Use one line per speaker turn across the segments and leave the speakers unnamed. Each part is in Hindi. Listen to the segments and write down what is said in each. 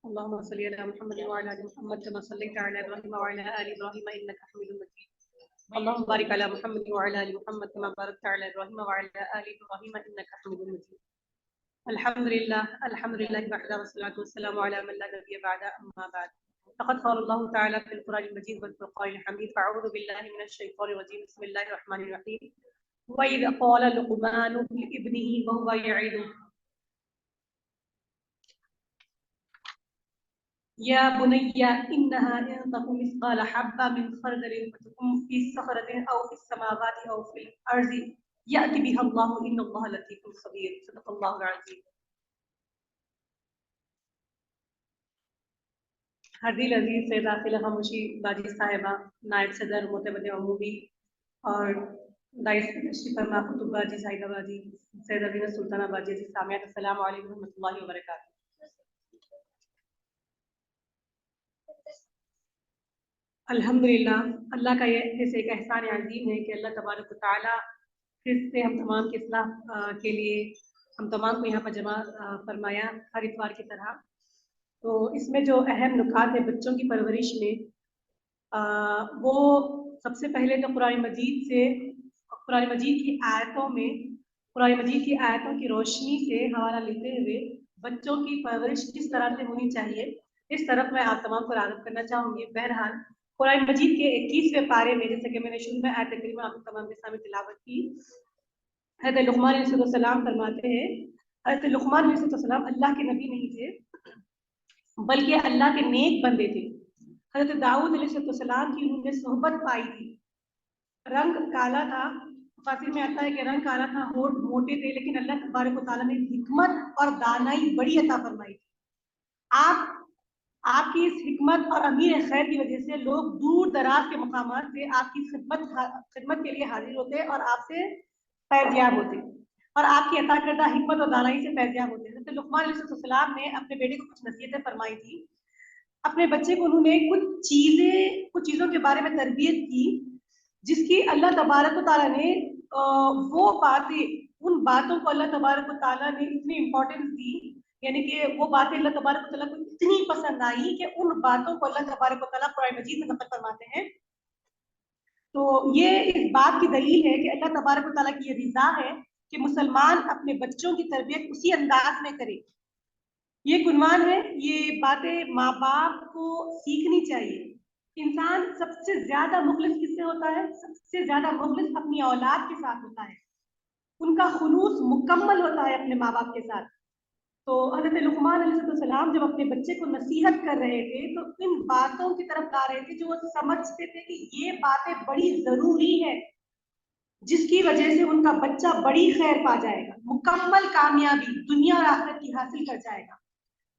अल्लाहुम्मा सल्ली अला मुहम्मद व अला आलि मुहम्मद कमा सल्लैता अला इब्राहीम व अला आलि इब्राहीम इन्नका हमीदुम मजीद। अल्लाहुम्मा बारिक अला मुहम्मद व अला आलि मुहम्मद कमा बारकता अला इब्राहीम व अला आलि इब्राहीम इन्नका हमीदुम मजीद। अल्हम्दुलिल्लाह वहदा वस्सलातु वस्सलामु अला मन ला नबिय्य बअदा अम्मा बाद। फ़क़द क़ाला अल्लाहु तआला फ़िल क़ुरआनिल मजीद वल फ़ुरक़ानिल हमीद। अऊज़ु बिल्लाहि मिनश शैतानिर रजीम। बिस्मिल्लाहिर रहमानिर रहीम। व इज़ क़ाला लुक़मानु लिइब्निही व हुवा यईदुहु या बुनय्या इन्नहा इन तकु मिस्क़ाला हब्बा मिन खरदलिन फ़तकुन फ़ी सख़रतिन औ फ़िस समावाति औ फ़िल अर्ज़ि यअति बिहा अल्लाहु इन्नल्लाहा लतीफ़ुन ख़बीर। सदक़ल्लाहुल अज़ीम। हरदिल अजीज से दाखिल खामोशी बाजी साहिबा, नायब सदर मोतबद अमूमी और दाइस खुतुब बाजी साहिबा बाजी सैयदा ज़ीनत सुल्ताना बाजी जी सामियात, अस्सलामु अलैकुम व रहमतुल्लाहि व बरकातहू। अल्हम्दुलिल्लाह, अल्लाह का ये ऐसे एक एहसान अजीम है कि अल्लाह तबारक व तआला फिर से हम तमाम की इस्लाह के लिए हम तमाम को यहाँ पर जमा फरमाया हर इतवार की तरह। तो इसमें जो अहम नुकात है बच्चों की परवरिश में, वो सबसे पहले तो कुरान मजीद की आयतों में, कुरान मजीद की आयतों की रोशनी से हवाला लेते हुए बच्चों की परवरिश किस तरह से होनी चाहिए, इस तरफ मैं आप तमाम को राग़िब करना चाहूँगी। बहरहाल कुरान मजीद के 21वें पारे में, जैसे कि मैंने शुरू में आयत करीमा आप तमाम के सामने तिलावत की, हज़रत लुक़मान अलैहिस्सलाम फरमाते हैं, हज़रत लुक़मान अलैहिस्सलाम अल्लाह के नबी नहीं थे बल्कि अल्लाह के नेक बंदे थे। हज़रत दाऊद अलैहिस्सलाम की उन्होंने सोहबत पाई थी। रंग काला था, फासिल में आता है कि रंग काला था, होठ मोटे थे, लेकिन अल्लाह तबारक व तआला ने हिकमत और दानाई बड़ी अता फरमाई थी। आपकी इस हिकमत और अमीर खैर की वजह से लोग दूर दराज के मकामात से आपकी खिदमत के लिए हाजिर होते और आपसे फैज़याब होते और आपकी अता करदा हिकमत और दानाई से फैज़याब होते। जैसे लुक़मान अलैहिस्सलाम ने अपने बेटे को कुछ नसीहतें फरमाई थी। अपने बच्चे को उन्होंने कुछ चीज़ों के बारे में तरबियत की जिसकी अल्लाह तबारक व तआला ने उन बातों को अल्लाह तबारक व तआला ने इतनी इम्पोर्टेंस दी, यानी कि वो बातें अल्लाह तबारक व तआला को इतनी पसंद आई कि उन बातों को अल्लाह तबारक व तआला कुरान मजीद में नक़ल फरमाते हैं। तो ये इस बात की दलील है कि अल्लाह तबारक व तआला की ये रिज़ा है कि मुसलमान अपने बच्चों की तरबियत उसी अंदाज में करे। ये गुणवान है, ये बातें माँ बाप को सीखनी चाहिए। इंसान सबसे ज्यादा मुखलिस किससे होता है? सबसे ज्यादा मुखलिस अपनी औलाद के साथ होता है। उनका खुलूस मुकम्मल होता है अपने माँ बाप के साथ। तो हज़रत लुक़मान अलैहिस्सलाम जब अपने बच्चे को नसीहत कर रहे थे तो इन बातों की तरफ ला रहे थे जो वो समझते थे कि ये बातें बड़ी जरूरी है, जिसकी वजह से उनका बच्चा बड़ी खैर पा जाएगा, मुकम्मल कामयाबी दुनिया और आखिरत की हासिल कर जाएगा।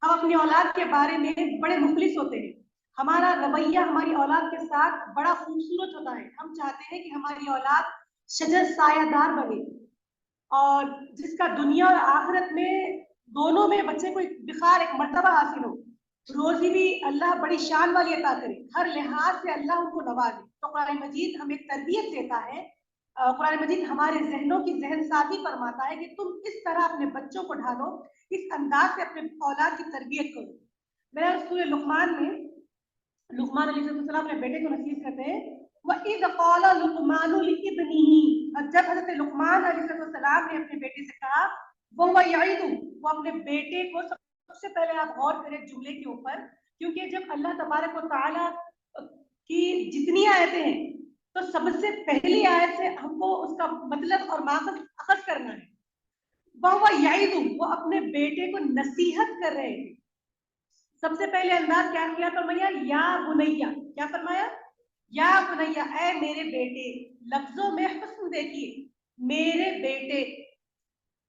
हम अपनी औलाद के बारे में बड़े मुखलिस होते हैं, हमारा रवैया हमारी औलाद के साथ बड़ा खूबसूरत होता है। हम चाहते हैं कि हमारी औलाद शजर सायादार बने और जिसका दुनिया और आखिरत में दोनों में बच्चे को एक मर्तबा हासिल हो, रोजी भी अल्लाह बड़ी शान वाली अता करे, हर लिहाज से अल्लाह उनको नवाजे। तो कुरान मजीद हमें तरबियत देता है, कुरान मजीद हमारे जहनों की जहन साथी फरमाता है कि तुम इस तरह अपने बच्चों को ढालो, इस अंदाज से अपने औलाद की तरबियत करो। मेरा सूरह लुक़मान में लुक़मान अलैहिस्सलाम अपने बेटे को नसीहत करते हैं, वइज़ क़ाला लुक़मानु लिइब्निही, जब हज़रत लुक़मान अलैहिस्सलाम ने अपने बेटे से कहा वहुवा यईदुहु, वो अपने बेटे को, सबसे पहले आप गौर करें जुमले के ऊपर, क्योंकि जब अल्लाह तबारक व तआला की जितनी आयतें हैं तो सबसे पहली आयत से हमको उसका मतलब और माक़सद अख़ज़ करना है। वहुवा यईदुहु, वो अपने बेटे को नसीहत कर रहे थे। सबसे पहले अंदाज क्या किया फरमाया? या बुनैया। क्या फरमाया? या बुनैया, ऐ मेरे बेटे। लफ्जों में हुस्न देखिए, मेरे बेटे।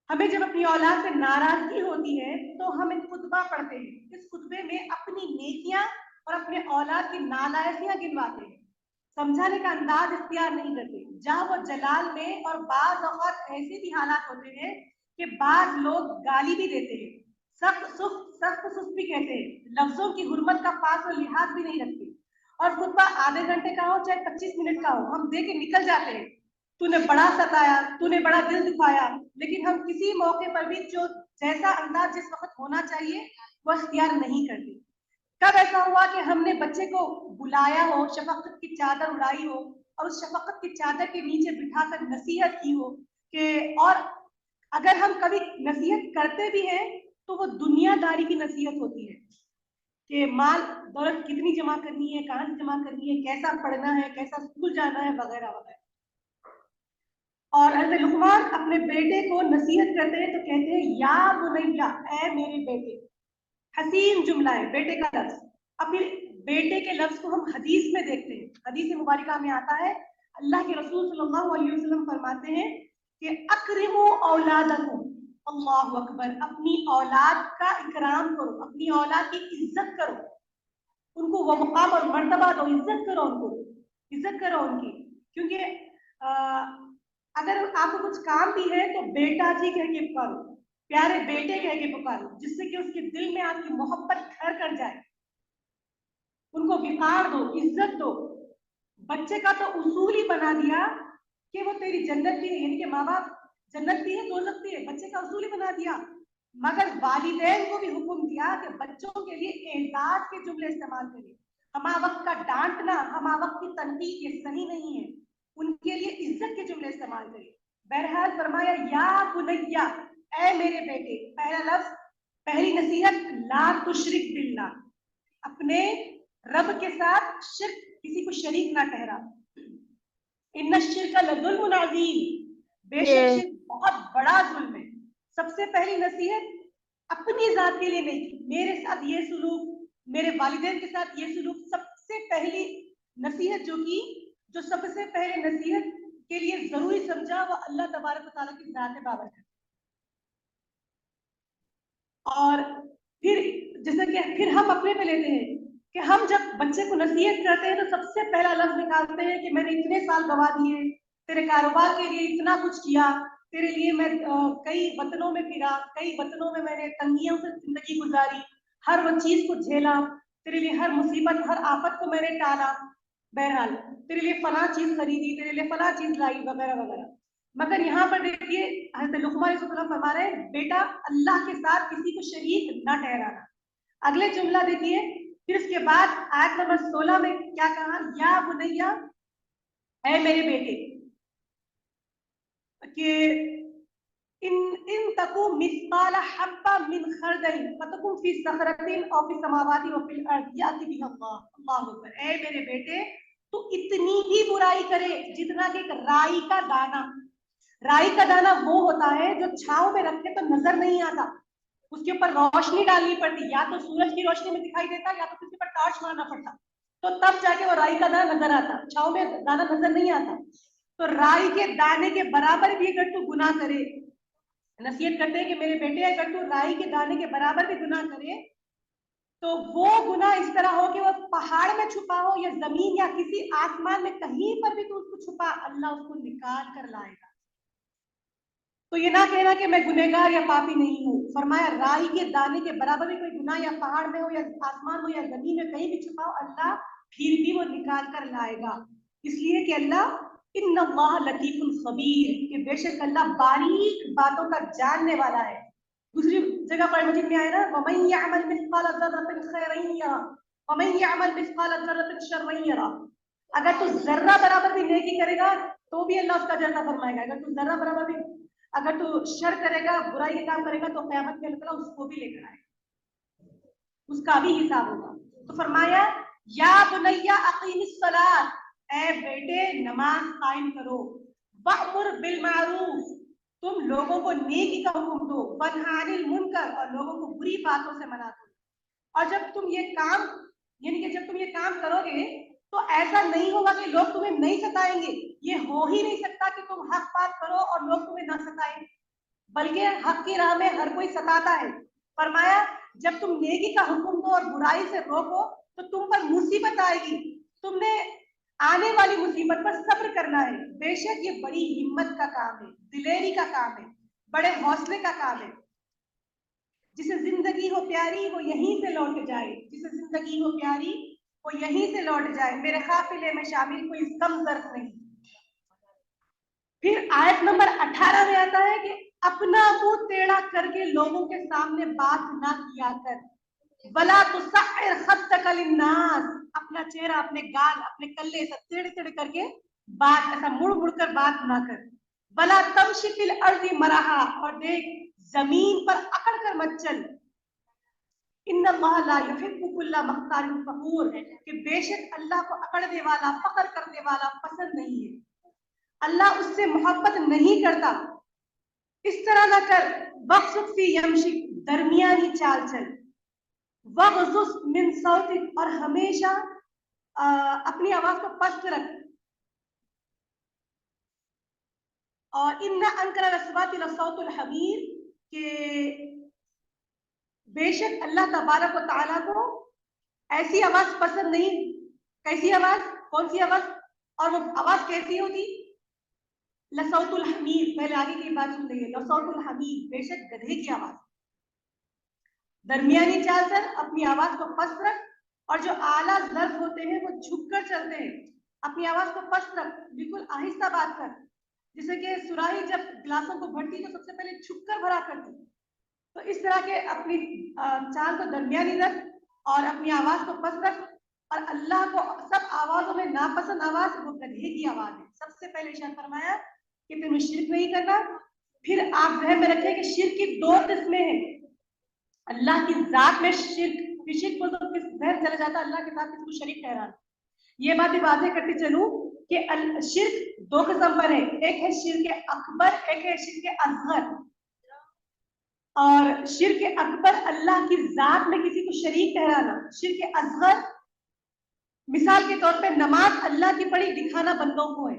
हमें जब अपनी औलाद से नाराजगी होती है तो हम एक खुतबा पढ़ते हैं। इस खुतबे में अपनी नेकियां और अपने औलाद की नालायकियां गिनवाते हैं, समझाने का अंदाज इख्तियार नहीं करते। जहाँ वो जलाल में, और बाज़ औक़ात ऐसे भी हालात होते हैं कि बाज़ लोग गाली भी देते हैं, सख्त सुस्त भी कहते हैं, लफ्जों की हुर्मत का पास और लिहाज भी नहीं रखते, और खुतबा आधे घंटे का हो चाहे 25 मिनट का हो, हम दे के निकल जाते हैं तूने बड़ा सताया, तूने बड़ा दिल दुखाया, लेकिन हम किसी मौके पर भी जो जैसा अंदाज जिस वक्त होना चाहिए वो अख्तियार नहीं करते। कब ऐसा हुआ कि हमने बच्चे को बुलाया हो, शफकत की चादर उड़ाई हो और उस शफकत की चादर के नीचे बिठाकर नसीहत की हो कि, और अगर हम कभी नसीहत करते भी हैं तो वो दुनियादारी की नसीहत होती है कि माल दौलत कितनी जमा करनी है, कहाँ से जमा करनी है, कैसा पढ़ना है, कैसा स्कूल जाना है, वगैरह वगैरह। और हज़रत लुकमान अपने बेटे को नसीहत करते हैं तो कहते हैं या बुनैया, ऐ मेरे बेटे। हसीन जुमला है बेटे का लफ्ज। अब बेटे के लफ्ज को हम हदीस में देखते हैं, हदीस मुबारका में आता है, अल्लाह के रसूल सल्लल्लाहु अलैहि वसल्लम फरमाते हैं कि अकरिमु औलादकुम, अल्लाहु अकबर, अपनी औलाद का इकराम करो, अपनी औलाद की इज्जत करो, उनको वो मुकाम और मर्तबा दो, इज्जत करो, उनको इज्जत करो उनकी। क्योंकि अगर आपको कुछ काम भी है तो बेटा जी कह के पुकारो, प्यारे बेटे कह के पुकारो, जिससे कि उसके दिल में आपकी मोहब्बत घर कर जाए। उनको विकार दो, इज्जत दो। बच्चे का तो उसूल ही बना दिया कि वो तेरी जन्नत भी है, यानी कि माँ बाप जन्नत भी है, दोज़ख भी है, बच्चे का उसूल ही बना दिया। मगर वालिदैन को भी हुक्म दिया कि बच्चों के लिए एजाज के जुमले इस्तेमाल करें। हमा वक्त का डांटना, हमा वक्त की तनकीद ये सही नहीं है, उनके लिए इज्जत के जुमले इस्तेमाल करें। बहरहाल फरमाया या बुनैया, ऐ मेरे बेटे। पहला लफ्ज, पहली नसीहत, ला तुशरिक बिल्लाह, अपने रब के साथ शिर्क, किसी को शरीक ना ठहरा। इन्ना शिर्क लज़ुल्मुन अज़ीम, बेशक शिर्क बहुत बड़ा जुल्म है। सबसे पहली नसीहत अपनी जात के लिए नहीं की, मेरे साथ ये सुलूक, मेरे वालिदैन के साथ ये सुलूक। सबसे पहली नसीहत जो सबसे पहले नसीहत के लिए जरूरी समझा वो अल्लाह तबारक व तआला की जात बाबरकत। और फिर जैसे कि फिर हम अपने पे लेते हैं कि हम जब बच्चे को नसीहत करते हैं तो सबसे पहला लफ्ज निकालते हैं कि मैंने इतने साल गवा दिए, तेरे कारोबार के लिए इतना कुछ किया, तेरे लिए मैं कई वतनों में फिरा, कई वतनों में मैंने तंगियों से जिंदगी गुजारी, हर वो चीज को झेला, तेरे लिए हर मुसीबत, हर आफत को मैंने टाला, बहरहाल तेरे लिए फला चीज खरीदी, तेरे लिए फला चीज लाई, वगैरह वगैरह। मगर यहाँ पर देखिए हज़रत लुक़मान फरमा रहे हैं, बेटा अल्लाह के साथ किसी को शरीक न ठहराना। अगले जुमला देखिए, फिर उसके बाद आयत नंबर 16 में क्या कहा, या बुनैया, ऐ मेरे बेटे, कि इन इन तकू मिस्काल हब्बा मिन खरदल फतकुन फी सखरतिन औ फी समावाति व फिल अर्द याति बिहा अल्लाह। अल्लाहु अकबर। ऐ मेरे बेटे, तू इतनी ही बुराई करे जितना कि एक राई का दाना। राई का दाना वो होता है जो छांव में रखे तो नजर नहीं आता, उसके ऊपर रोशनी डालनी पड़ती, या तो सूरज की रोशनी में दिखाई देता, या तो किसी पर टॉर्च मारना पड़ता, तो तब जाके वो राई का दाना नजर आता, छांव में दाना नजर नहीं आता। तो राई के दाने के बराबर भी अगर तू गुनाह करे, नसीहत करते हैं कि मेरे बेटे अगर तू राई के दाने के बराबर भी गुनाह करे तो वो गुनाह इस तरह हो कि वो पहाड़ में छुपा हो या जमीन या किसी आसमान में, कहीं पर भी तू उसको छुपा, अल्लाह उसको निकाल कर लाएगा। तो ये ना कहना कि मैं गुनहगार या पापी नहीं हूँ। फरमाया राई के दाने के बराबर भी कोई गुनाह या पहाड़ में हो या आसमान हो या जमीन में कहीं भी छुपा हो, अल्लाह फिर भी वो निकाल कर लाएगा। इसलिए कि अल्लाह इन्नल्लाह लतीफुल खबीर, कि बेशक अल्लाह बारीक बातों का जानने वाला है। दूसरी जगह पर मजीद में आया ना, वमन यअमल मिस्काल ज़र्रतिन खैरन यरा वमन यअमल मिस्काल ज़र्रतिन शर्रन यरा। अगर तू जर्रा बराबर भी नेकी करेगा तो भी अल्लाह उसका जज़ा फरमाएगा, अगर तू जर्रा बराबर भी, अगर तू शर करेगा, बुराई के काम करेगा, तो क़यामत में अल्लाह उसको भी लेकर आएगा, उसका भी हिसाब होगा। तो फरमाया या बुनैया अक़ीमिस सलात, ऐ बेटे नमाज कायम करो, वअमुर बिल मारूफ, तुम लोगों को नेकी का हुक्म दो, वन्हा अनिल मुनकर, और लोगों को बुरी बातों से मना दो। और जब तुम ये काम, यानी कि जब तुम ये काम करोगे तो ऐसा नहीं होगा कि लोग तुम्हें नहीं सताएंगे, ये हो ही नहीं सकता कि तुम हक बात करो और लोग तुम्हें ना सताएं, बल्कि हक की राह में हर कोई सताता है। फरमाया जब तुम नेकी का हुक्म दो और बुराई से रोको तो तुम पर मुसीबत आएगी, तुमने आने वाली मुसीबत पर सब्र करना है। बेशक ये बड़ी हिम्मत का काम है, दिलेरी का काम है, बड़े हौसले का काम है। जिसे जिंदगी हो प्यारी वो यहीं से लौट जाए, जिसे जिंदगी हो प्यारी वो यहीं से लौट जाए, मेरे काफिले में शामिल कोई कम ज़र्फ नहीं। फिर आयत नंबर 18 में आता है कि अपना मुंह टेढ़ा करके लोगों के सामने बात ना किया कर, वला तुसअर खद्दक लिन्नास, अपना चेहरा, अपने गाल, अपने कल्ले सब टेढ़े टेढ़े करके बात, ऐसा मुड़ मुड़ कर बात ना कर, वला तमशी फिल अर्दी मराहा, और देख जमीन पर अकड़ कर मत चल, इन्नल्लाह ला युहिब्बु कुल्ला मख्तारिन फखूर, कि बेशक अल्लाह को अकड़ने वाला, फख्र करने वाला पसंद नहीं है, अल्लाह उससे मोहब्बत नहीं करता। इस तरह ना कर, वक्सुक फी यमशिक, दरमियानी चाल चल, वगजुस मिन सौतिक, और हमेशा अपनी आवाज को पस्त रख, और इन्ना अनकरा रस्वाति लसौतुल हमीर, के बेशक अल्लाह तबारक व तआला को ऐसी आवाज पसंद नहीं। कैसी आवाज? कौन सी आवाज? और वो आवाज कैसी होती? लसौतुल हमीर, पहले आगे की बात सुन लीजिए, लसौतुल हमीर, बेशक गधे की आवाज। दरमियानी चाल चल, अपनी आवाज को पस्त रख, और जो आला ज़र्फ होते हैं वो झुककर चलते हैं, अपनी आवाज को पस्त रख, बिल्कुल आहिस्ता बात कर, जैसे कि सुराही जब गिलासों को भरती तो सबसे पहले झुककर भरा करती, तो इस तरह के अपनी चाल को दरमियानी रख और अपनी आवाज को पस्त रख। और अल्लाह को सब आवाजों में नापसंद आवाज वो गधे की आवाज है। सबसे पहले इरशाद फरमाया कि तुम्हें शिर्क नहीं करना। फिर आप जहन में रखें कि शिर्क की दो किस्में हैं, अल्लाह की जात में शिर्क, शिर्क को तो किस जहन चला जाता है अल्लाह के साथ किसको शरीक ठहराना। ये बातें वाज़ेह करती चलूं कि शिर्क दो किस्म पर है, एक है शिर्क अकबर, एक है शिर्क असगर। और शिर्क अकबर अल्लाह की जात में किसी को शरीक ठहराना। शिर्क असगर मिसाल के तौर पे नमाज अल्लाह की पढ़ी दिखाना बंदों को है,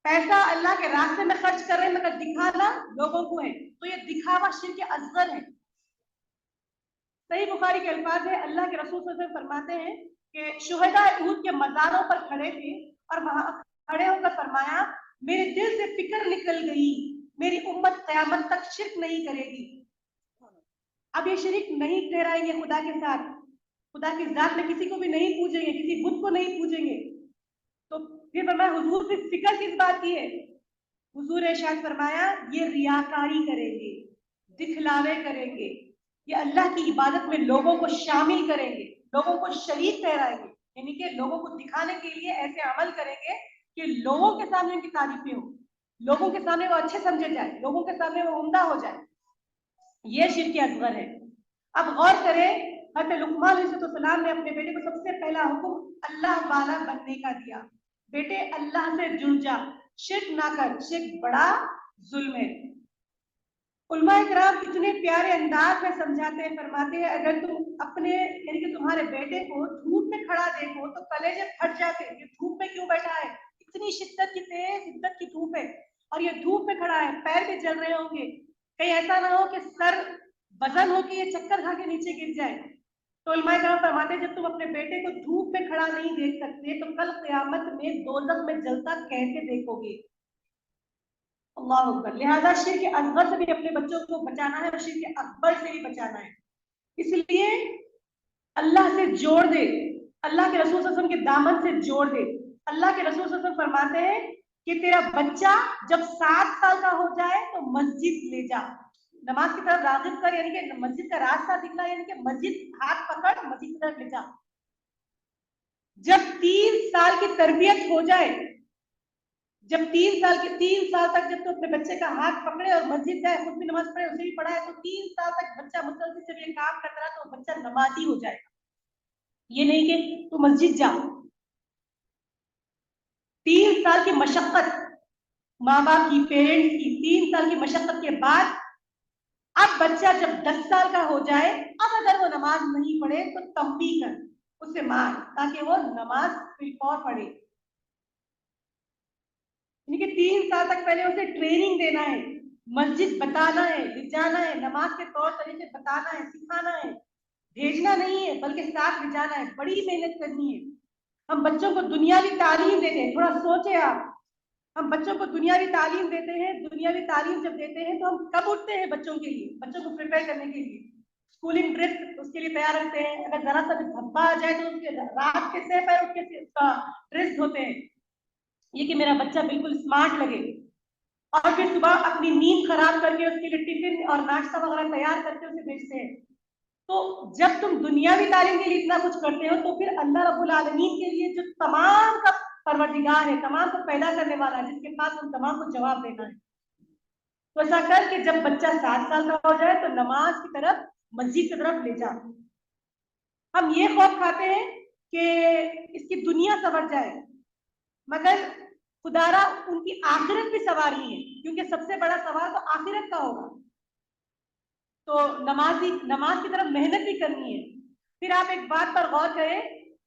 पैसा अल्लाह के रास्ते में खर्च कर रहे हैं मगर दिखाना लोगों को है, तो ये दिखावा शिर्क असगर है। सही बुखारी के अल्फाज है, अल्लाह के रसूल सल्लल्लाहु अलैहि वसल्लम फरमाते हैं कि शुहदा उहद के मज़ारों पर खड़े थे और वहां खड़े होकर फरमाया, मेरे दिल से फिक्र निकल गई, मेरी उम्मत क़यामत तक शिर्क नहीं करेगी। अब ये शिर्क नहीं ठहराएंगे खुदा के साथ, खुदा की जात में किसी को भी नहीं पूजेंगे, किसी बुत को नहीं पूजेंगे। तो फिर फरमाया हुजूर से फिक्र किस बात की है? हुजूर ने इरशाद फरमाया, ये रियाकारी करेंगे, दिखलावे करेंगे, ये अल्लाह की इबादत में लोगों को शामिल करेंगे, लोगों को शरीक ठहराएंगे, यानी कि लोगों को दिखाने के लिए ऐसे अमल करेंगे कि लोगों के सामने उनकी तारीफें हो, लोगों के सामने वो अच्छे समझे जाए, लोगों के सामने वो उम्दा हो जाए। ये शिर्क असगर है। अब गौर करें, हज़रत लुक़मान अलैहिस्सलाम ने अपने बेटे को सबसे पहला हुक्म अल्लाह वाला बनने का दिया, बेटे अल्लाह से जुड़ जा, शिर्क ना कर, शिर्क बड़ा जुल्म है। उलमा इकराम इतने प्यारे अंदाज में समझाते हैं, फरमाते हैं, अगर तुम अपने यानी कि तुम्हारे बेटे को धूप में खड़ा देखो तो कलेजे फट जाते, ये धूप में क्यों बैठा है, इतनी शिद्दत की, तेज शिद्दत की धूप है और ये धूप में खड़ा है, पैर भी जल रहे होंगे, कहीं ऐसा ना हो कि सर वजन हो कि ये चक्कर खा के नीचे गिर जाए। तो उलमा इकराम फरमाते हैं, जब तुम अपने बेटे को धूप में खड़ा नहीं देख सकते तो कल क़यामत में दोज़ख में जलता कैसे देखोगे? अल्लाह अकबर। लिहाजा शिर्क असगर से भी अपने बच्चों को बचाना है और शिर्क अकबर से भी बचाना है। इसलिए अल्लाह से जोड़ दे, अल्लाह के रसूल सल्लल्लाहु अलैहि वसल्लम के दामन से जोड़ दे। अल्लाह के रसूल सल्लल्लाहु अलैहि वसल्लम फरमाते हैं कि तेरा बच्चा जब 7 साल का हो जाए तो मस्जिद ले जा, नमाज की तरफ राग़िब कर, यानी कि मस्जिद का रास्ता दिखला, यानी कि मस्जिद हाथ पकड़ मस्जिद की तरफ ले जा। जब 3 साल की तरबियत हो जाए, जब 3 साल तक जब तो अपने बच्चे का हाथ पकड़े और मस्जिद जाए, खुद भी नमाज पढ़े, उसे भी पढ़ाए, तो 3 साल तक बच्चा मुसलसल जब ये काम करता रहा तो बच्चा नमाजी हो जाएगा। ये नहीं कि तू मस्जिद जा। 3 साल की मशक्कत, माँ बाप की, पेरेंट्स की 3 साल की मशक्कत के बाद अब बच्चा जब 10 साल का हो जाए, अब अगर वो नमाज नहीं पढ़े तो तंबीह कर, उसे मार, ताकि वो नमाज फिर और पढ़े। यानी कि 3 साल तक पहले उसे ट्रेनिंग देना है, मस्जिद बताना है, ले जाना है, नमाज के तौर तरीके बताना है, सिखाना है, भेजना नहीं है बल्कि साथ ले जाना है, बड़ी मेहनत करनी है। हम बच्चों को दुनियावी तालीम देते हैं, थोड़ा सोचे आप, हम बच्चों को दुनियावी तालीम देते हैं, दुनियावी तालीम जब देते हैं तो हम कब उठते हैं बच्चों के लिए, बच्चों को प्रिपेयर करने के लिए? स्कूलिंग ड्रेस उसके लिए तैयार रखते हैं, अगर जरा सा भी धब्बा आ जाए तो उसके रात के सह पैर उठ के ड्रेस धोते हैं। ये कि मेरा बच्चा बिल्कुल स्मार्ट लगे, और फिर सुबह अपनी नींद खराब करके उसके लिए टिफिन और नाश्ता वगैरह तैयार करके उसे भेजते हैं। तो जब तुम दुनियावी तालीम के लिए इतना कुछ करते हो, तो फिर अल्लाह रब्बुल आलमीन के लिए जो तमाम का परवरदिगार है, तमाम को पैदा करने वाला है, जिसके पास उन तमाम को जवाब देना है, तो ऐसा कर कि जब बच्चा 7 साल का हो जाए तो नमाज की तरफ, मस्जिद की तरफ ले जा। हम ये खौफ खाते हैं कि इसकी दुनिया संवर जाए, मगर खुदारा उनकी आखिरत भी संवारनी है, क्योंकि सबसे बड़ा सवाल तो आखिरत का होगा। तो नमाज की तरफ मेहनत भी करनी है। फिर आप एक बात पर गौर करें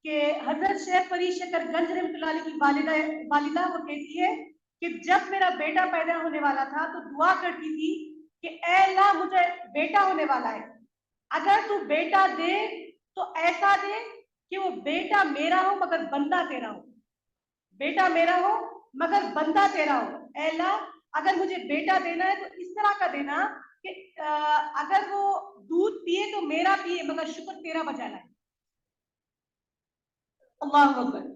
कि हजरत शेख फरीद शकरगंज रहमतुल्लाह अलैह की वालिदा वो कहती है कि जब मेरा बेटा पैदा होने वाला था तो दुआ करती थी कि ऐ अल्लाह मुझे बेटा होने वाला है, अगर तू बेटा दे तो ऐसा दे कि वो बेटा मेरा हो मगर बंदा तेरा हो, बेटा मेरा हो मगर बंदा तेरा हो। ऐ अल्लाह अगर मुझे बेटा देना है तो इस तरह का देना कि अगर वो दूध पिए तो मेरा पिए मगर शुक्र तेरा बजाना है। अल्लाह अकबर।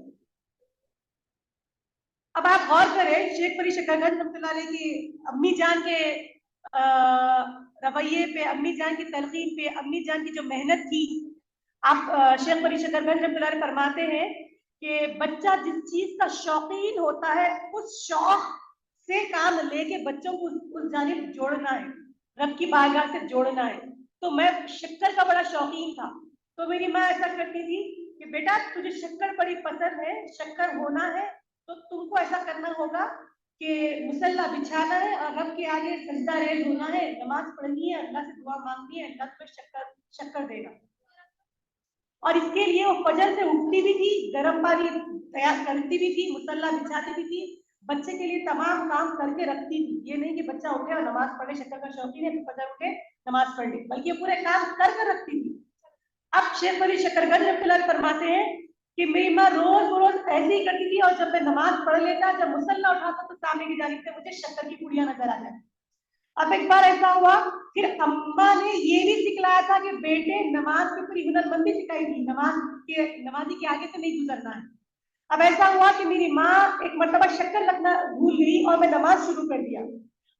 अब आप गौर करें शेख फरीद शकरगंज रहमतुल्लाह अलैह की अम्मी जान के रवैये पे, अम्मी जान की तलकीन पे, अम्मी जान की जो मेहनत थी। आप शेख फरीद शकरगंज रहमतुल्लाह अलैह फरमाते हैं कि बच्चा जिस चीज का शौकीन होता है उस शौक से काम लेके बच्चों को उस जानिब जोड़ना है, रब की बारगाह से जोड़ना है। तो मैं शक्कर का बड़ा शौकीन था, तो मेरी माँ ऐसा करती थी कि बेटा तुझे शक्कर बड़ी पसंद है, शक्कर होना है तो तुमको ऐसा करना होगा कि मुसल्ला बिछाना है और रब के आगे सजदा रेज होना है, नमाज पढ़नी है, अल्लाह से दुआ मांगनी है, अल्लाह तुम्हें शक्कर देगा। और इसके लिए वो फजर से उठती भी थी, गर्म पानी तैयार करती भी थी, मुसल्ला बिछाती भी थी, बच्चे के लिए तमाम काम करके रखती थी। ये नहीं कि बच्चा उठे और नमाज पढ़े, शक्कर का शौकीन है तो फजर उठे नमाज पढ़ ले, बल्कि ये पूरे काम कर रखती थी। अब शेख फरीद शकरगंज रहमतुल्लाह फरमाते हैं कि मेरी माँ रोज रोज ऐसे ही करती थी, और जब मैं नमाज पढ़ लेता, जब मुसल्ला उठाता तो सामने की जानिब से मुझे शक्कर की पुड़िया नजर आ जाती। अब एक बार ऐसा हुआ, फिर अम्मा ने ये भी सिखलाया था कि बेटे नमाज की पूरी हुनरमंदी सिखाई थी, नमाजी के आगे से नहीं गुजरना है। अब ऐसा हुआ कि मेरी माँ एक मर्तबा शक्कर रखना भूल गई और मैं नमाज शुरू कर दिया।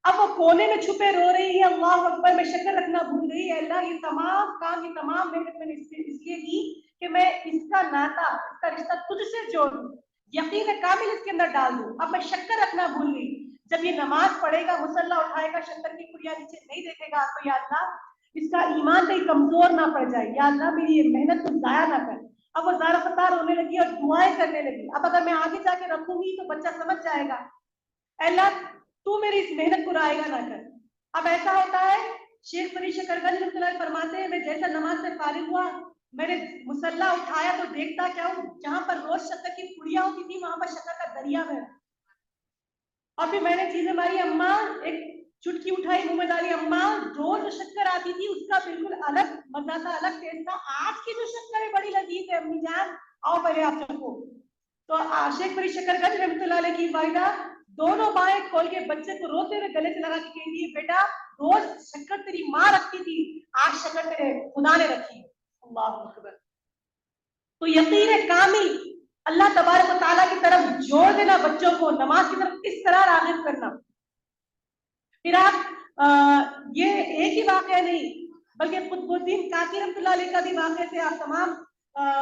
अब वो कोने में छुपे रो रही है, अल्लाह अकबर, मैं शक्कर रखना भूल गई, अल्लाह ये तमाम काम, ये तमाम मेहनत मैंने इसलिए की कि मैं इसका नाता, इसका रिश्ता तुझसे जोड़ दूं, यकीन कामिल इसके अंदर डाल दूं। अब मैं शक्कर रखना भूल गई, जब ये नमाज पढ़ेगा, मुसल्ला उठाएगा, शक्कर की पुड़िया नीचे नहीं देखेगा, तो या अल्लाह इसका ईमान कहीं कमजोर ना पड़ जाए, या अल्लाह मेरी ये मेहनत तो जाया ना कर। अब वो ज़ारा फतार रोने लगी और दुआएं करने लगी। अब अगर मैं आगे जाके रखूंगी तो बच्चा समझ जाएगा, अल्लाह तू मेरी इस मेहनत को रायगा ना कर। अब ऐसा होता है, शेख फरीद शकरगंज रहमतुल्लाह फरमाते हैं, मैं जैसा नमाज से फारिग हुआ, मैंने मुसल्ला उठाया तो देखता क्या हूँ, जहां पर रोज शक्कर की पुड़िया होती थी वहां पर शक्कर का दरिया है। और फिर मैंने चीजें मारी, अम्मा एक चुटकी उठाई, मुंह में डाली, अम्मा रोज जो शक्कर आती थी उसका बिल्कुल अलग मजा था, अलग टेस्ट था, आज की जो शक्कर है बड़ी लजीज है अम्मी जान, आओ पहले आप चखो। तो शेख फरीद शकरगंज रहमतुल्लाह अलैह की वालिदा दोनों बाहें खोल के बच्चे को रोते हुए गले से लगा के कहती है, बेटा रोज शक्कर तेरी माँ रखती थी, आज शक्कर तेरे खुदा ने रखी है। अल्लाह अकबर। तो यकीन कामिल अल्लाह तबारक व तआला की तरफ जोड़ देना बच्चों को, नमाज की तरफ इस तरह राग़िब करना। फिर आप ये एक ही वाक़या नहीं बल्कि कुतुबुद्दीन काकी रहमतुल्लाह अलैह का भी वाक़े से आप तमाम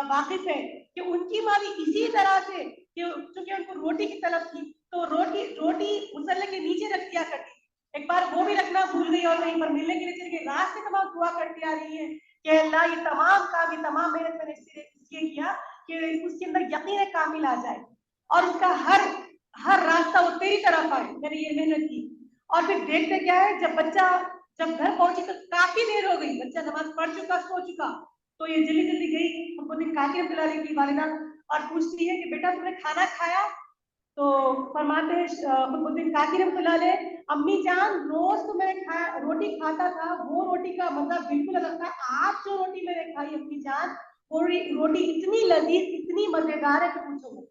वाकिफ है कि उनकी माँ भी इसी तरह से, क्योंकि उनको रोटी की तलब थी तो रोटी रोटी मुसल्ले के नीचे रख दिया करती थी। एक बार वो भी रखना भूल गई और कहीं पर मिलने के लिए चली गई, रात से तमाम दुआ करती आ रही है कि अल्लाह ये तमाम काम, ये तमाम मेहनत मैंने इसलिए किया कि उसके अंदर यकीन कामिल आ जाए और उसका हर रास्ता वो तेरी तरफ आए, मैंने ये मेहनत की। और फिर देखते क्या है, जब घर पहुंची तो काफी देर हो गई, बच्चा नमाज पढ़ चुका, सो चुका, तो ये जल्दी जल्दी गई कुतुबुद्दीन काकी रहमतुल्लाह अलैह की वालिदा और पूछती है कि बेटा तुमने खाना खाया? तो फरमाते हैं कुतुबुद्दीन काकी रहमतुल्लाह अलैह, अम्मी जान रोज तो मैंने रोटी खाता था, वो रोटी का मजा बिल्कुल अलग था, आज जो रोटी मैंने खाई अम्मी जान, वो रोटी इतनी लजीज, इतनी मजेदार है कि पूछो मत।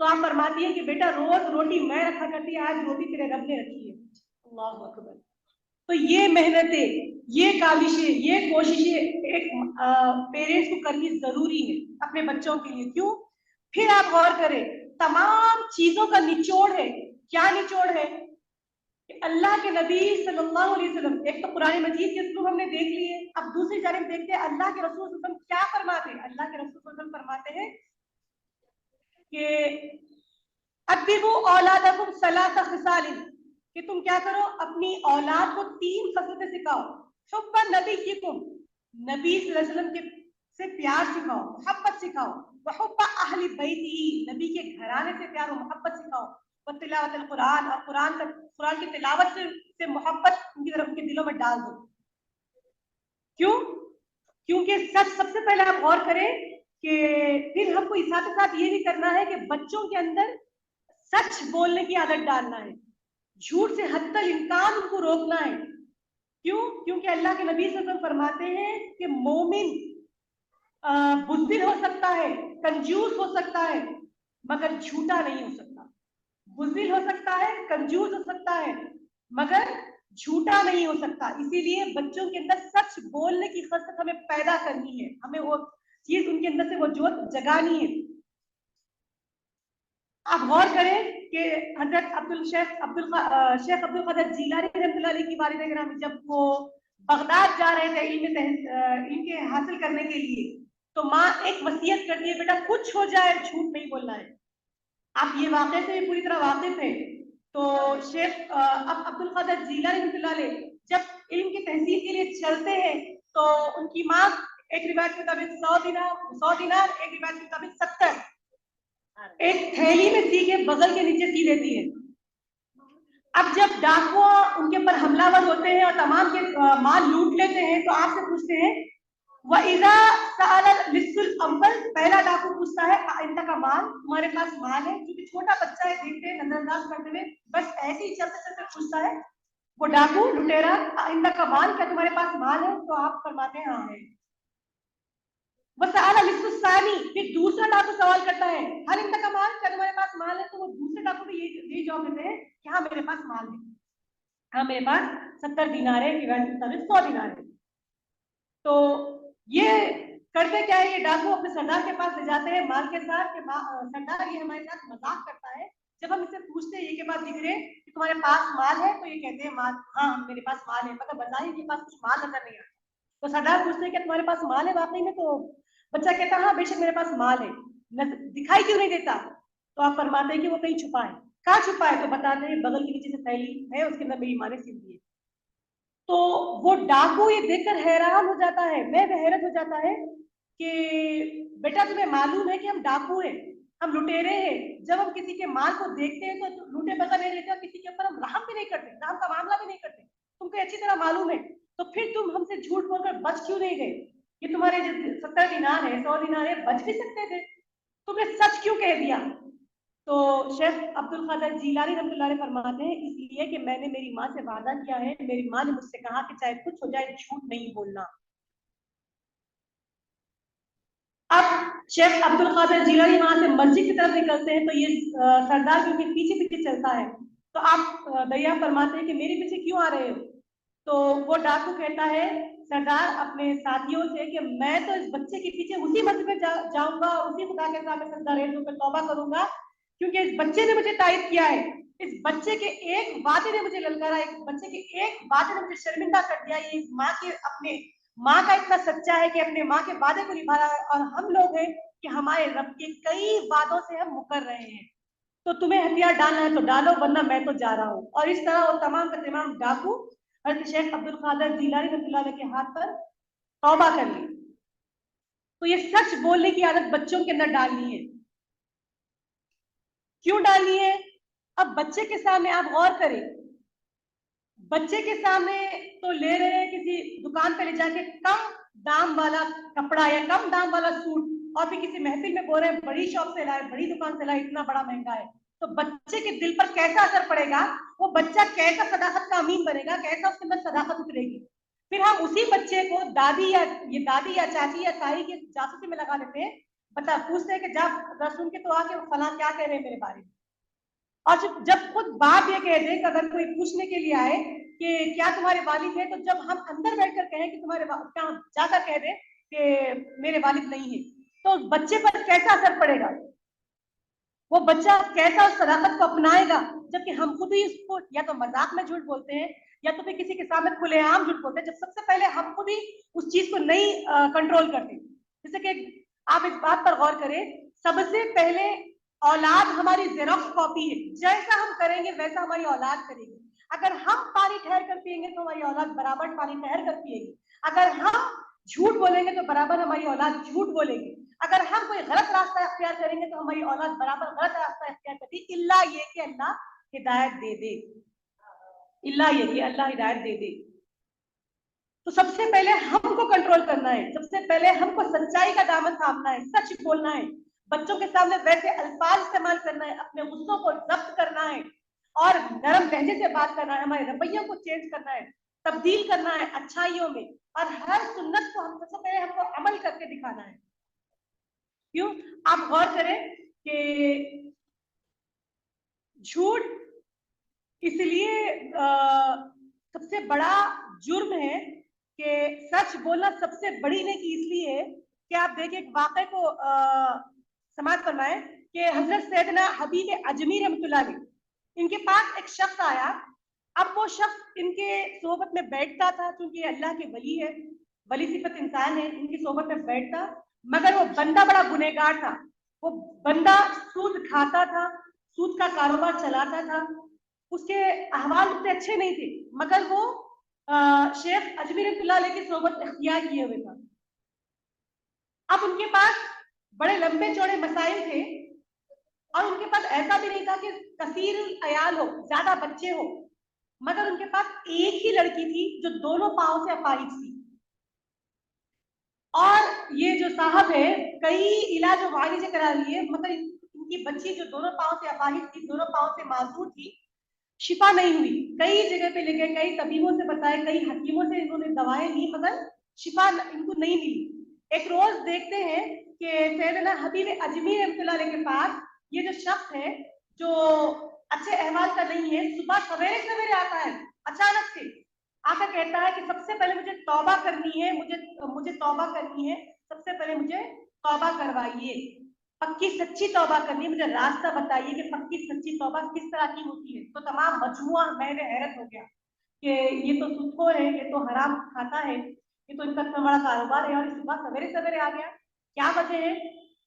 तो आप फरमाती है कि बेटा रोज रोटी मैं रखा करती है, आज रोटी तेरे रब ने रखी है। अल्लाह अकबर। तो ये मेहनतें, ये काविशें, ये कोशिशें एक पेरेंट्स को करनी जरूरी है अपने बच्चों के लिए। क्यों? फिर आप गौर करें तमाम चीजों का निचोड़ है। क्या निचोड़ है कि अल्लाह के नबी सल्लल्लाहु अलैहि वसल्लम, एक तो कुरान मजीद के उसलूब हमने देख लिए, अब दूसरी जानिब देखते हैं अल्लाह के रसूल सल्लल्लाहु अलैहि वसल्लम क्या फरमाते हैं। अल्लाह के रसूल सल्लल्लाहु अलैहि वसल्लम फरमाते हैं कि अद्दिबू औलादकुम सलासा खिसालिन, कि तुम क्या करो, अपनी औलाद को 3 खसलतें सिखाओ। हुब्बा नबीयिकुम, नबी सल्लल्लाहु अलैहि वसल्लम के से प्यार सिखाओ, मोहब्बत सिखाओ। व हुब्बा अहली बैती, नबी के घराने से प्यार और मोहब्बत सिखाओ। व तिलावतुल कुरान, और कुरान की तिलावत से मोहब्बत उनकी तरफ, उनके दिलों में डाल दो। क्यों? क्योंकि सबसे पहले आप गौर करें कि फिर हमको साथ साथ ये भी करना है कि बच्चों के अंदर सच बोलने की आदत डालना है, झूठ से हत्तल इम्कान उनको रोकना है। क्यों? क्योंकि अल्लाह के नबी सल्लल्लाहु अलैहि वसल्लम फरमाते हैं कि मोमिन बुज़दिल हो सकता है, कंजूस हो सकता है, मगर झूठा नहीं हो सकता। बुज़दिल हो सकता है, कंजूस हो सकता है, मगर झूठा नहीं हो सकता। इसीलिए बच्चों के अंदर सच बोलने की खसलत हमें पैदा करनी है, हमें वो चीज उनके अंदर से वो जोत जगानी है। आप गौर करें कि हजरत शेख अब्दुल क़ादिर जीलानी रहमतुल्लाह अलैह की वालिदा गिरामी जब वो बगदाद जा रहे थे इल्म के हासिल करने के लिए, तो माँ एक वसीयत करती है, बेटा कुछ हो जाए झूठ नहीं बोलना है। आप ये वाक़े से पूरी तरह वाकिफ है। तो शेख अब्दुल क़ादिर जीलानी रहमतुल्लाह अलैह जब इल्म की तहसील के लिए चलते हैं, तो उनकी माँ एक रिवायत के मुताबिक 100 दिनार, एक रिवायत के मुताबिक 70 एक थैली में सी के बगल के नीचे सी देती है। अब जब डाकू उनके ऊपर हमलावर होते हैं और तमाम के माल लूट लेते हैं, तो आपसे पूछते हैं वइज़ा सअल लिस्सुल अव्वल, पहला डाकू पूछता है आइंदा का माल, तुम्हारे पास माल है? क्योंकि छोटा बच्चा है, देखते हैं नजरअंदाज करते हुए, बस ऐसे ही चलते चलते पूछता है वो डाकू लुटेरा, आइंदा का माल, क्या तुम्हारे पास माल है? तो आप फरमाते हैं हाँ है। फिर दूसरा डाकू सवाल करता है हर इंदा का माल, क्या तुम्हारे पास माल है? तो वो दूसरे डाकू भी यही जवाब देते हैं कि हाँ मेरे पास माल है, हाँ मेरे पास 70 दिनार है, 100 दिनार है। तो ये करते क्या है, ये डाकू अपने सरदार के पास ले जाते हैं माल के साथ कि सरदार ये हमारे साथ मजाक करता है। जब हम इससे पूछते हैं ये के पास दिख रहे कि तुम्हारे पास माल है, तो ये कहते हैं माल, हाँ मेरे पास माल है, मतलब बाजार के पास कुछ माल नजर नहीं आता। तो सरदार पूछते हैं कि तुम्हारे पास माल है वाकई में? तो बच्चा कहता है हाँ बेशक मेरे पास माल है, दिखाई क्यों नहीं देता? तो आप फरमाते हैं कि वो कहीं छुपा है। कहाँ छुपा है? तो बताते हैं बगल के नीचे से थैली है, उसके अंदर मेरी माँ ने सिल दी है। तो वो डाकू ये देखकर हैरान हो जाता है, मैं हैरत हो जाता है कि बेटा तुम्हें मालूम है कि हम डाकू हैं, हम लुटेरे हैं, जब हम किसी के माल को देखते हैं तो लूटे बगैर नहीं रहते और किसी के ऊपर हम रहम भी नहीं करते, रहम का मामला भी नहीं करते, तुमको अच्छी तरह मालूम है। तो फिर तुम हमसे झूठ बोलकर बच क्यों नहीं गए? ये तुम्हारे 70 दिनार है, 100 दिनार है, बच भी सकते थे, तुमने सच क्यों कह दिया? तो शेख अब्दुल क़ादिर जीलानी रहमतुल्लाह अलैह फरमाते हैं इसलिए कि मैंने मेरी माँ से वादा किया है, मेरी माँ ने मुझसे कहा कि चाहे कुछ हो जाए झूठ नहीं बोलना। अब शेख अब्दुल क़ादिर जीलानी वहां से मस्जिद की तरफ निकलते हैं, तो ये सरदार क्योंकि पीछे पीछे चलता है, तो आप दरिया फरमाते हैं कि मेरे पीछे क्यों आ रहे हो? तो वो डाकू कहता है सरदार अपने साथियों से कि मैं तो इस बच्चे के पीछे उसी मस्जिद में जाऊंगा और उसी खुदा के सामने सजदा रेज़ होकर तौबा करूंगा, क्योंकि इस बच्चे ने मुझे तायद किया है, इस बच्चे के एक वादे ने मुझे ललकारा, एक बच्चे के एक वादे ने मुझे शर्मिंदा कर दिया। ये माँ के अपने माँ का इतना सच्चा है कि अपने माँ के वादे को निभा रहा है, और हम लोग हैं कि हमारे रब के कई वादों से हम मुकर रहे हैं। तो तुम्हें हथियार डालना है तो डालो, वरना मैं तो जा रहा हूँ। और इस तरह वो तमाम का तमाम डाकू हज़रत शेख अब्दुल क़ादिर जीलानी रहमतुल्लाह अलैह के हाथ पर तौबा कर ली। तो ये सच बोलने की आदत बच्चों के अंदर डालनी है। क्यों डालनी है? अब बच्चे के सामने आप गौर करें, बच्चे के सामने तो ले रहे हैं किसी दुकान पे ले जाके कम दाम वाला कपड़ा या कम दाम वाला सूट, और फिर किसी महफिल में बोल रहे हैं बड़ी शॉप से लाए, बड़ी दुकान से लाए, इतना बड़ा महंगा है। तो बच्चे के दिल पर कैसा असर पड़ेगा? वो बच्चा कैसा सदाकत का अमीन बनेगा, कैसा उसके अंदर सदाकत उतरेगी? फिर हम उसी बच्चे को दादी या चाची या ताई की जासूसी में लगा देते हैं, बता पूछते हैं कि जा सुन के तो आके फला क्या कह रहे हैं मेरे बारे में। और जब खुद बाप ये कह दे कि अगर कोई पूछने के लिए आए कि क्या तुम्हारे वालिद है, तो जब हम अंदर बैठकर कहें कि तुम्हारे क्या जाकर कह दे कि मेरे वालिद नहीं है, तो बच्चे पर कैसा असर पड़ेगा? वो बच्चा कैसा उस सदाकत को अपनाएगा, जबकि हम खुद ही उसको या तो मजाक में झूठ बोलते हैं या तो फिर किसी के सामने खुलेआम झूठ बोलते हैं, जब सबसे पहले हम खुद ही उस चीज को नहीं कंट्रोल करते। जैसे कि आप इस बात पर गौर करें, सबसे पहले औलाद हमारी जेरोक्स कॉपी है, जैसा हम करेंगे वैसा हमारी औलाद करेगी। अगर हम पानी ठहर कर पिएंगे तो हमारी औलाद बराबर पानी ठहर कर पिएगी। अगर हम झूठ बोलेंगे तो बराबर हमारी औलाद झूठ बोलेगी। अगर हम कोई गलत रास्ता इख्तियार करेंगे तो हमारी औलाद बराबर गलत रास्ता इख्तियार करती, इल्ला ये कि अल्लाह हिदायत दे दे, इल्ला ये कि अल्लाह हिदायत दे दे। तो सबसे पहले हमको कंट्रोल करना है, सबसे पहले हमको सच्चाई का दामन थामना है, सच बोलना है, बच्चों के सामने वैसे अल्फाज इस्तेमाल करना है, अपने गुस्सों को जब्त करना है और नरम लहजे से बात करना है, हमारे रवैयों को चेंज करना है, तब्दील करना है अच्छाइयों में, और हर सुन्नत को हम सबसे पहले हमको अमल करके दिखाना है। क्यों? आप गौर करें कि झूठ इसलिए सबसे बड़ा जुर्म है कि सच बोलना सबसे बड़ी नेकी इसलिए है कि आप देखिए एक वाक़े को समाप्त फरमाएं कि हजरत सैयदना हबीब अजमी रहमतुल्लाह अलैह, इनके पास एक शख्स आया। अब वो शख्स इनके सोहबत में बैठता था, क्योंकि अल्लाह के वली है, वली सिफत इंसान है, इनकी सोहबत में बैठता, मगर वो बंदा बड़ा गुनहगार था। वो बंदा सूद खाता था, सूद का कारोबार चलाता था, उसके अहवाल उतने अच्छे नहीं थे, मगर वो शेख अजमी रहमतुल्लाह अलैह की सोहबत इख्तियार किए हुए था। अब उनके पास बड़े लंबे चौड़े मसाइल थे और उनके पास ऐसा भी नहीं था कि कसीर अयाल हो, ज्यादा बच्चे हो, मगर उनके पास एक ही लड़की थी जो दोनों पांव से अपाहिज थी। और ये जो साहब है कई इलाज वारिज करा लिए, मगर इनकी बच्ची जो दोनों पांव से अपाहिज थी, दोनों पांव से माजूर थी, शिफा नहीं हुई। कई जगह पे ले गए, कई तबीबों से बताए, कई हकीमों से इन्होंने दवाएं ली, मगर शिफा इनको नहीं मिली। एक रोज देखते हैं कि सैयदना हबीब अजमी रहमतुल्लाह अलैह के पास ये जो शख्स है जो अच्छे अहवाल का नहीं है, सुबह सवेरे सवेरे आता है, अचानक से आकर कहता है कि सबसे पहले मुझे तौबा करनी है, मुझे तौबा करनी है, सबसे पहले मुझे तौबा करवाइए, पक्की सच्ची तौबा करनी है, मुझे रास्ता बताइए कि पक्की सच्ची तौबा किस तरह की होती है। तो तमाम मजमुआ मैंने हैरत हो गया कि ये तो सुदखोर है, ये तो हराम खाता है, ये तो इनका इतना बड़ा कारोबार है और सुबह सवेरे सवेरे आ गया, क्या वजह है?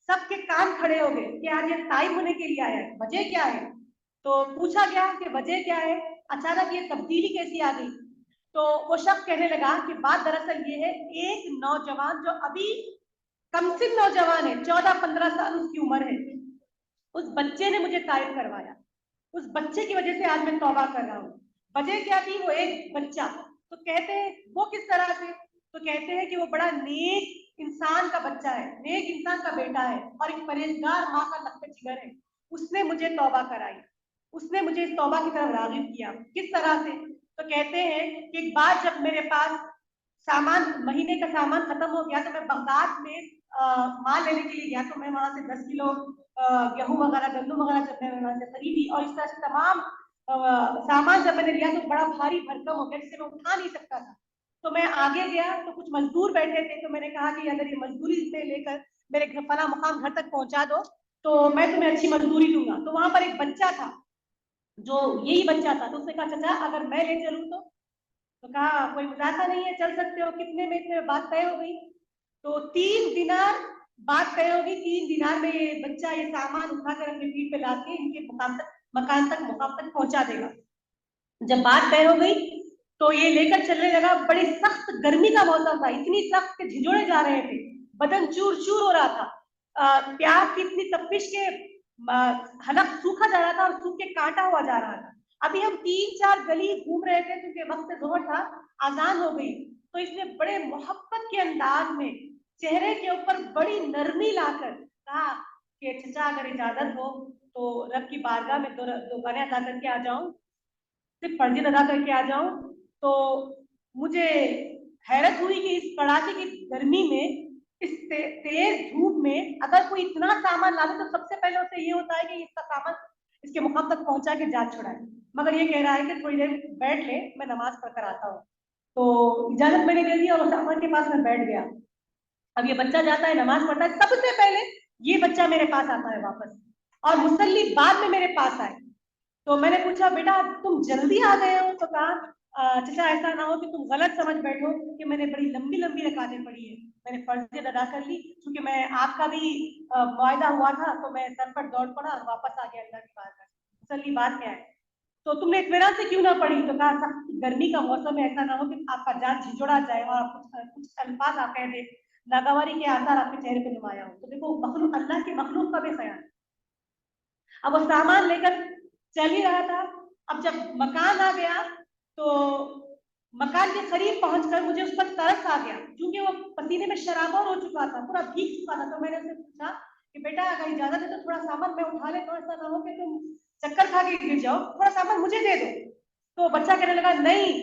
सबके कान खड़े हो गए कि आज ये ताइब होने के लिए आया है, वजह क्या है? तो पूछा गया कि वजह क्या है, अचानक ये तब्दीली कैसी आ गई? तो वो शख्स कहने लगा कि बात दरअसल ये है, एक नौजवान जो अभी कमसिन नौजवान है, 14-15 साल उसकी उम्र है, उस बच्चे ने मुझे ताइब करवाया, उस बच्चे की वजह से आज मैं तौबा कर रहा हूँ। वजह क्या थी? वो एक बच्चा। तो कहते हैं वो किस तरह से? तो कहते हैं कि वो बड़ा नेक इंसान का बच्चा है, नेक इंसान का बेटा है और एक परहेजगार माँ का लख्त जिगर है, उसने मुझे तौबा कराई, उसने मुझे इस तौबा की तरफ राग़िब किया। किस तरह से? तो कहते हैं कि एक बार जब मेरे पास सामान, महीने का सामान खत्म हो गया, तो मैं बगदाद में माल लेने के लिए गया, तो मैं वहां से 10 किलो गेहूं वगैरह, गंदम वगैरह जब मैं वहां से खरीदी, और इस तरह से तमाम सामान जब मैंने लिया तो बड़ा भारी भरकम हो गया जिसे मैं उठा नहीं सकता था। तो मैं आगे गया तो कुछ मजदूर बैठे थे, तो मैंने कहा कि अगर ये मजदूरी में लेकर मेरे फला मुकाम घर तक पहुंचा दो तो मैं तुम्हें अच्छी मजदूरी दूंगा। तो वहां पर एक बच्चा था जो यही बच्चा था, तो उसने कहा चाचा अगर मैं ले चलूं तो कहा कोई मुजाका नहीं है, चल सकते हो, कितने में? इतने बात तय हो गई। तो 3 दिनार बात तय होगी, 3 दिनार में ये बच्चा ये सामान उठाकर अपनी पीठ पे लाद के इनके मकान तक पहुंचा देगा। जब बात तय हो गई तो ये लेकर चलने लगा। बड़ी सख्त गर्मी का मौसम था, इतनी सख्त के झिझोड़े जा रहे थे, बदन चूर चूर हो रहा था, प्यास की इतनी तपिश के हलक सूखा जा रहा था और सूख के कांटा हुआ जा रहा था। अभी हम 3-4 गली घूम रहे थे क्योंकि वक्त जोहर था, आजान हो गई। तो इसने बड़े मोहब्बत के अंदाज में चेहरे के ऊपर बड़ी नरमी लाकर कहा कि चचा अगर इजाजत हो तो रब की बारगाह में दो गाने अदा करके आ जाऊं, सिर्फ फर्जी अदा करके आ जाऊं। तो मुझे हैरत हुई कि इस कड़ाके की गर्मी में, इस तेज धूप में अगर कोई इतना सामान लावे तो सबसे पहले उसे ये होता है कि इसका सामान इसके मुकाम तक पहुंचा के जान छुड़ाए, मगर ये कह रहा है कि थोड़ी देर बैठ ले, मैं नमाज पढ़ कर आता हूँ। तो इजाजत मैंने दे दी और उस सामान के पास मैं बैठ गया। अब ये बच्चा जाता है, नमाज पढ़ता है, सबसे पहले ये बच्चा मेरे पास आता है वापस। और मुसल्ली बाद में मेरे पास आए। तो मैंने पूछा बेटा तुम जल्दी आ गए हो? तो कहा चाचा ऐसा ना हो कि तुम गलत समझ बैठो कि मैंने बड़ी लंबी लंबी रकातें पढ़ी है, मैंने फर्ज अदा कर ली, क्योंकि मैं आपका भी वायदा हुआ था, तो मैं सर पर दौड़ पड़ा और वापस आ गया अल्लाह की बात में। मुसल्ली बात क्या है? तो तुमने इत्मीनान से क्यों ना पढ़ी? तो कहा गर्मी का मौसम है, ऐसा ना हो कि आपका जान झिझोड़ा जाए और आप कुछ अल्फाज आप कह दे, नागवारी के आसार आपके चेहरे पे नुमाया हो। तो देखो मखलूक, अल्लाह के मखलूक का भी ख्याल। अब वो सामान लेकर चल ही रहा था। अब जब मकान आ गया तो मकान के करीब पहुंचकर मुझे उस पर तरस आ गया, क्योंकि वो पसीने में शराबोर हो चुका था, पूरा भीग चुका था। तो मैंने उससे पूछा कि बेटा अगर इजाजत है तो थोड़ा सामान मैं उठा ले, तो ऐसा ना हो कि तुम चक्कर खा के गिर जाओ, थोड़ा सामान मुझे दे दो। तो बच्चा कहने लगा नहीं,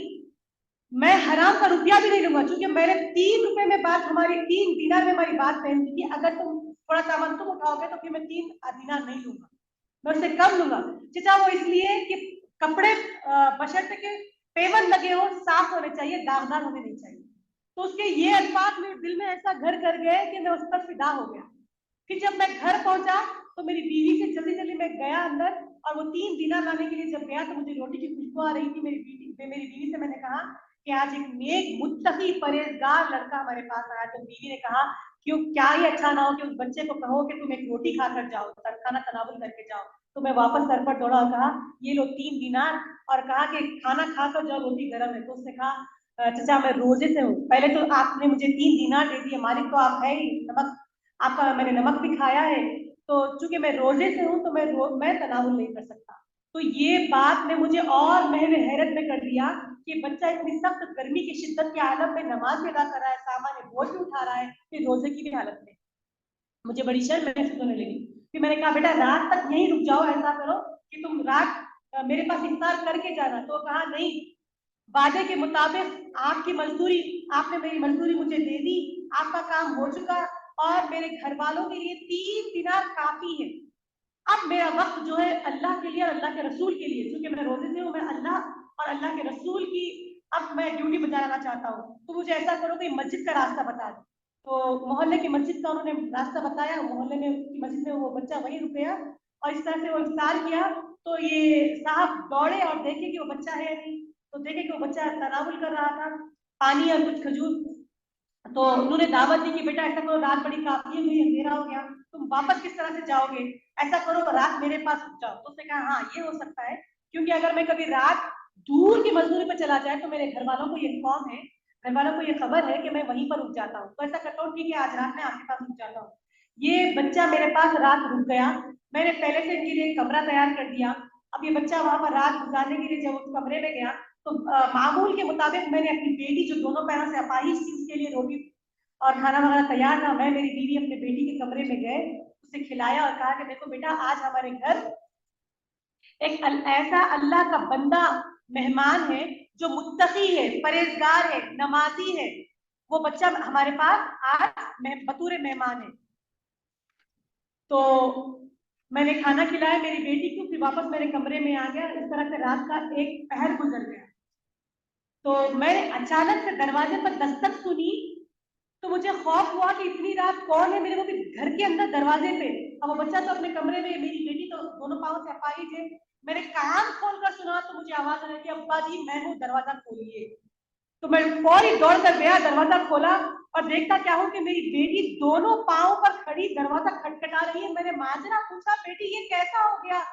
मैं हराम का रुपया भी नहीं लूंगा, क्योंकि मैंने 3 रुपए में बात, हमारी 3 दिनार में हमारी बात पहन दी कि अगर तुम थोड़ा सामान तुम उठाओगे तो फिर मैं 3 दिनार नहीं लूंगा, मैं उससे कम लूंगा। चाचा वो इसलिए कि कपड़े बशर्ते के पेवर लगे हो, साफ होने चाहिए, दागदार होने नहीं चाहिए। तो उसके ये अल्फाज मेरे दिल में ऐसा घर कर गए कि मैं उस पर फिदा हो गया। फिर जब मैं घर पहुंचा तो मेरी बीवी से जल्दी जल्दी मैं गया अंदर, और वो 3 दिनार लाने के लिए जब गया तो मुझे रोटी की खुशबू आ रही थी। मेरी बीवी से मैंने कहा कि आज एक नेक मुत्तकी परहेजगार लड़का हमारे पास आया। तो बीवी ने कहा क्यों, क्या ही अच्छा ना हो कि उस बच्चे को कहो कि तुम एक रोटी खाकर जाओ, खाना तनावुल करके जाओ। तो मैं वापस सर पर दौड़ा और कहा ये लो 3 दिनार, और कहा कि खाना खाकर जाओ, रोटी गर्म है। तो उसने कहा चाचा मैं रोजे से हूँ, पहले तो आपने मुझे 3 दिनार दे दिए, मालिक तो आप है ही, नमक आपका मैंने नमक भी खाया है, तो चूंकि मैं रोजे से हूँ तो मैं तनावुल नहीं कर सकता। तो ये बात ने मुझे और मैंने हैरत में कर दिया कि बच्चा इतनी सख्त गर्मी की शिद्दत के आलम में नमाज भी अदा कर रहा है, सामान बोझ भी उठा रहा है, फिर रोजे की भी हालत में। मुझे बड़ी शर्म महसूस होने लगी। फिर मैंने कहा बेटा रात तक यहीं रुक जाओ, ऐसा करो कि तुम रात मेरे पास इफ्तार करके जाना। तो कहा नहीं, वादे के मुताबिक आपकी मजदूरी, आपने मेरी मजदूरी मुझे दे दी, आपका काम हो चुका, और मेरे घर वालों के लिए 3 दिनार काफी है। अब मेरा वक्त जो है अल्लाह के लिए और अल्लाह के रसूल के लिए, क्योंकि मैं रोजे से हूँ, मैं अल्लाह और अल्लाह के रसूल की अब मैं ड्यूटी बजाना चाहता हूँ। तो मुझे ऐसा करो कि मस्जिद का रास्ता बता दो। तो मोहल्ले की मस्जिद का उन्होंने रास्ता बताया, मोहल्ले में की मस्जिद में वो बच्चा वहीं रुक गया, और इस तरह से वो इफ्तार किया। तो ये साहब दौड़े और देखे कि वो बच्चा है नहीं, तो देखे कि वो बच्चा तनावुल कर रहा था पानी और कुछ खजूर। तो उन्होंने दावत दी कि बेटा ऐसा करो, रात बड़ी काफी हुई, अंधेरा हो गया, तुम वापस किस तरह से जाओगे, ऐसा करो रात मेरे पास रुक जाओ। तो उसने कहा हाँ ये हो सकता है, क्योंकि अगर मैं कभी रात दूर की मजदूरी पर चला जाए तो मेरे घर वालों को ये इन्फॉर्म है, घर वालों को ये खबर है कि मैं वहीं पर रुक जाता हूँ। तो ऐसा करता हूँ ठीक है आज रात में आपके पास रुक जाता हूँ। ये बच्चा मेरे पास रात रुक गया, मैंने पहले से इनके लिए कमरा तैयार कर दिया। अब ये बच्चा वहां पर रात गुजारने के लिए जब उस कमरे में गया तो मामूल के मुताबिक मैंने अपनी बेटी जो दोनों पैरों से अपाहिज थी उसके लिए रोटी और खाना वगैरह तैयार था। मैं मेरी बीवी अपने बेटी के कमरे में गए, उसे खिलाया और कहा कि देखो बेटा आज हमारे घर एक ऐसा अल्लाह का बंदा मेहमान है जो मुत्तकी है, परहेजगार है, नमाजी है, वो बच्चा हमारे पास आज बतूरे मेहमान है। तो मैंने खाना खिलाया मेरी बेटी को, फिर वापस मेरे कमरे में आ गया। इस तरह से रात का एक पहर गुजर गया। तो मैंने अचानक से दरवाजे पर दस्तक सुनी, तो मुझे खौफ हुआ कि इतनी रात कौन है मेरे, वो भी घर के अंदर दरवाजे पे। अब वो बच्चा तो अपने कमरे में, मेरी बेटी तो दोनों पाँव से अपाहिज है। मैंने कान खोलकर सुना तो मुझे आवाज आ रही थी अब्बा जी मैं हूँ, दरवाजा खोलिए। तो मैं फौरी दौड़ कर गया, दरवाजा खोला और देखता क्या हूँ कि मेरी बेटी दोनों पाँव पर खड़ी दरवाजा खटखटा रही है। मैंने माजरा पूछा बेटी ये कैसा हो गया,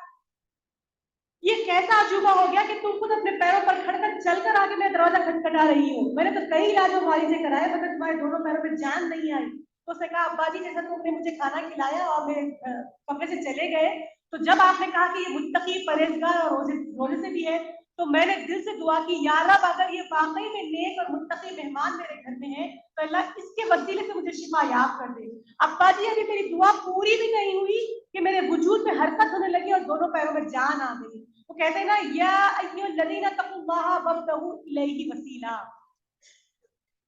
ये कैसा अजूबा हो गया कि तुम खुद अपने पैरों पर खड़कर चलकर आगे मैं दरवाजा खटखटा रही हूँ। मैंने तो कई इलाजों से कराए मगर तुम्हारे दोनों पैरों में जान नहीं आई। तो उसने कहा अब्बा जी जैसा तुमने मुझे खाना खिलाया और मेरे कमरे से चले गए, तो जब आपने कहा कि ये मुत्तकी परहेजगार और रोजे से भी है, तो मैंने दिल से दुआ की या रब अगर ये वाकई में नेक और मुत्तकी मेहमान मेरे घर में है तो अल्लाह इसके वसीले से मुझे शिफा याब कर दे। अब्बा जी अभी मेरी दुआ पूरी भी नहीं हुई कि मेरे वजूद में हरकत होने लगी और दोनों पैरों में जान आ गई। वो कहते हैं ना या अय्युहल्लज़ीना तक़ुल्लाह वब्तगू इलैहि वसीला,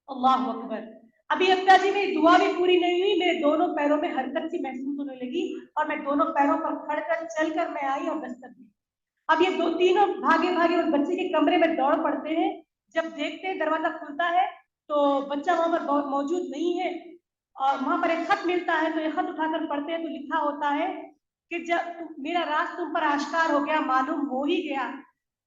अल्लाहु अकबर। अभी अब्बा जी मेरी दुआ भी पूरी नहीं हुई, मेरे दोनों पैरों में हरकत सी महसूस होने लगी और मैं दोनों पैरों पर खड़कर चलकर मैं आई और दस्तक दी। अब ये दो तीनों भागे भागे उस बच्चे के कमरे में दौड़ पड़ते हैं। जब देखते हैं दरवाजा खुलता है तो बच्चा वहां पर मौजूद नहीं है, और वहां पर एक खत मिलता है। तो ये खत उठाकर पढ़ते हैं तो लिखा होता है कि जब मेरा राज तुम पर आश्कार हो गया, मालूम हो ही गया।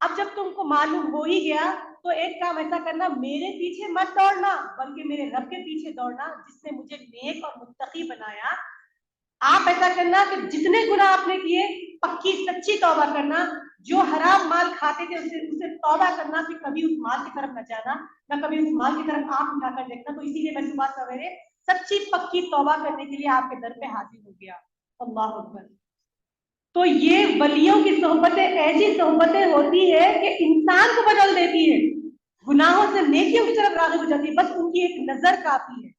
अब जब तुमको मालूम हो ही गया तो एक काम ऐसा करना, मेरे पीछे मत दौड़ना बल्कि मेरे रब के पीछे दौड़ना जिसने मुझे नेक और मुत्तकी बनाया। आप ऐसा करना कि जितने गुनाह आपने किए पक्की सच्ची तौबा करना, जो हराम माल खाते थे उसे उसे तौबा करना कि कभी उस माल की तरफ न जाना, ना कभी उस माल की तरफ आंख उठाकर देखना। तो इसीलिए मैं सुबह सवेरे सच्ची पक्की तौबा करने के लिए आपके दर पे हाजिर हो गया। अल्लाह अकबर। तो ये वलियों की सोहबतें ऐसी सोहबतें होती है कि इंसान को बदल देती है, गुनाहों से नेकियों की तरफ राग़िब हो जाती है। बस उनकी एक नजर काफी है।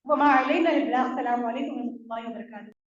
वमा अलैना इल्ला। अस्सलामु अलैकुम व रहमतुल्लाहि व बरकातुहू।